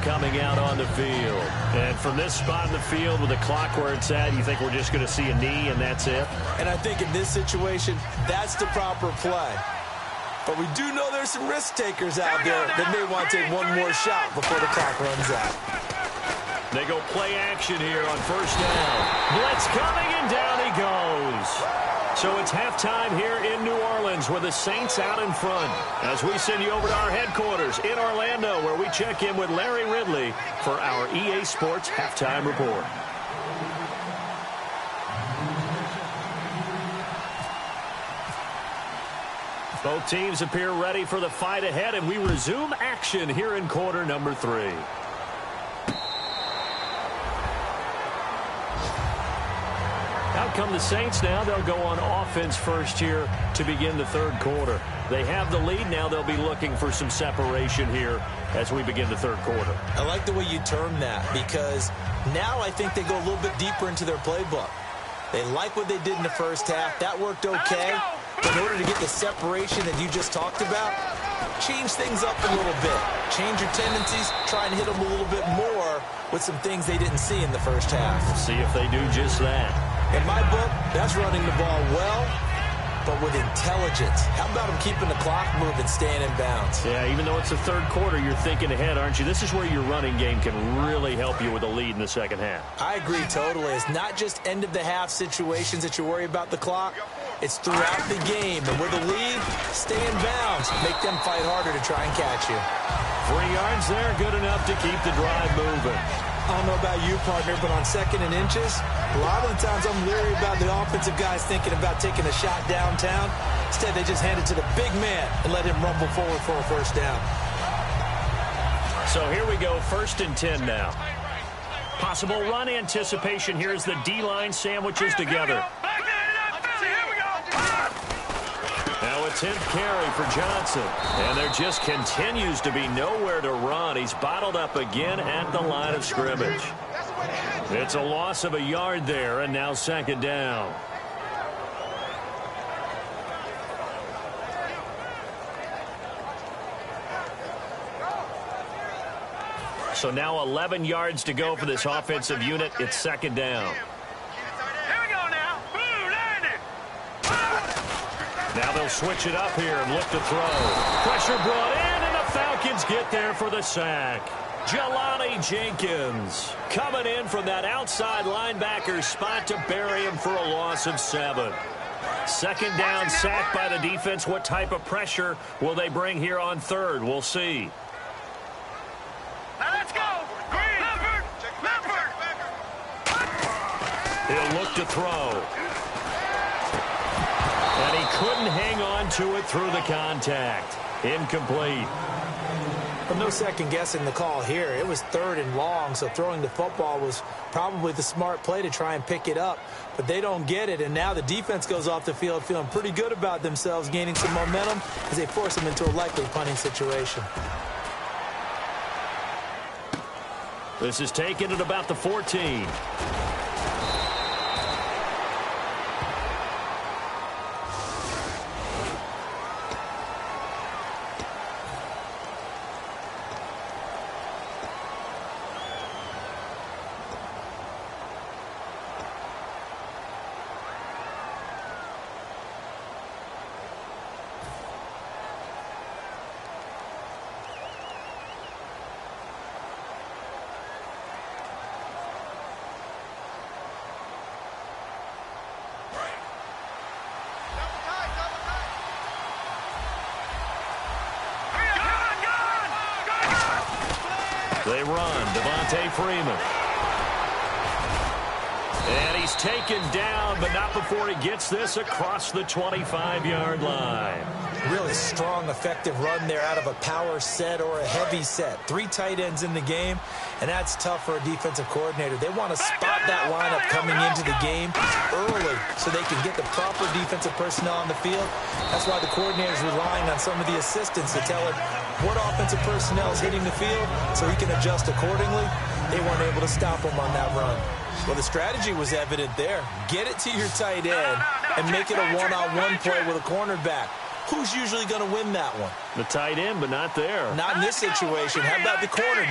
coming out on the field. And from this spot in the field with the clock where it's at, you think we're just going to see a knee and that's it? And I think in this situation, that's the proper play. But we do know there's some risk takers out there that may want to take one more shot before the clock runs out. They go play action here on first down. Blitz coming, and down he goes. So it's halftime here in New Orleans with the Saints out in front. As we send you over to our headquarters in Orlando, where we check in with Larry Ridley for our EA Sports Halftime Report. Both teams appear ready for the fight ahead, and we resume action here in quarter number 3. Out come the Saints now. They'll go on offense first here to begin the third quarter. They have the lead. Now they'll be looking for some separation here as we begin the third quarter. I like the way you term that, because now I think they go a little bit deeper into their playbook. They like what they did in the first half. That worked okay. But in order to get the separation that you just talked about, change things up a little bit. Change your tendencies. Try and hit them a little bit more with some things they didn't see in the first half. See if they do just that. In my book, that's running the ball well, but with intelligence. How about them keeping the clock moving, staying in bounds? Yeah, even though it's the third quarter, you're thinking ahead, aren't you? This is where your running game can really help you with a lead in the second half. I agree totally. It's not just end-of-the-half situations that you worry about the clock. It's throughout the game. And with a lead, stay in bounds. Make them fight harder to try and catch you. 3 yards there, good enough to keep the drive moving. I don't know about you, partner, but on second and inches, a lot of the times I'm leery about the offensive guys thinking about taking a shot downtown. Instead, they just hand it to the big man and let him rumble forward for a first down. So here we go, 1st and 10 now. Possible run anticipation here as the D-line sandwiches together. Now a 10th carry for Johnson. And there just continues to be nowhere to run. He's bottled up again at the line of scrimmage. It's a loss of a yard there, and now 2nd down. So now 11 yards to go for this offensive unit. It's 2nd down. Now they'll switch it up here and look to throw. Pressure brought in, and the Falcons get there for the sack. Jelani Jenkins coming in from that outside linebacker spot to bury him for a loss of 7. 2nd down, sack by the defense. What type of pressure will they bring here on 3rd? We'll see. Now let's go. He'll look to throw. And he couldn't hang on to it through the contact. Incomplete. Well, no second guessing the call here. It was 3rd and long, so throwing the football was probably the smart play to try and pick it up. But they don't get it, and now the defense goes off the field feeling pretty good about themselves, gaining some momentum as they force them into a likely punting situation. This is taken at about the 14. They run. Devontae Freeman. And he's taken down, but not before he gets this across the 25-yard line. Really strong, effective run there out of a power set or a heavy set. 3 tight ends in the game, and that's tough for a defensive coordinator. They want to spot that lineup coming into the game early so they can get the proper defensive personnel on the field. That's why the coordinator is relying on some of the assistants to tell him what offensive personnel is hitting the field so he can adjust accordingly. They weren't able to stop him on that run. Well, the strategy was evident there. Get it to your tight end and make it a one-on-one play with a cornerback. Who's usually going to win that one? The tight end, but not there. Not in this situation. How about the corner?